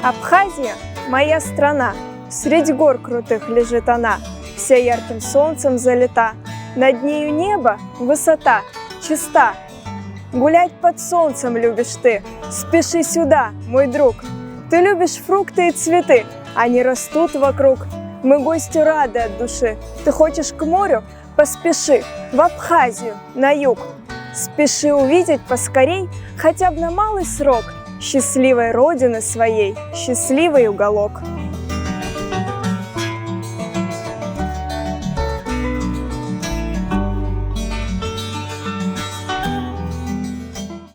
Абхазия – моя страна, средь гор крутых лежит она, вся ярким солнцем залита, над нею небо, высота, чиста. Гулять под солнцем любишь ты, спеши сюда, мой друг. Ты любишь фрукты и цветы, они растут вокруг. Мы гостю рады от души, ты хочешь к морю? Поспеши в Абхазию, на юг. Спеши увидеть поскорей, хотя бы на малый срок, счастливой родины своей, счастливый уголок.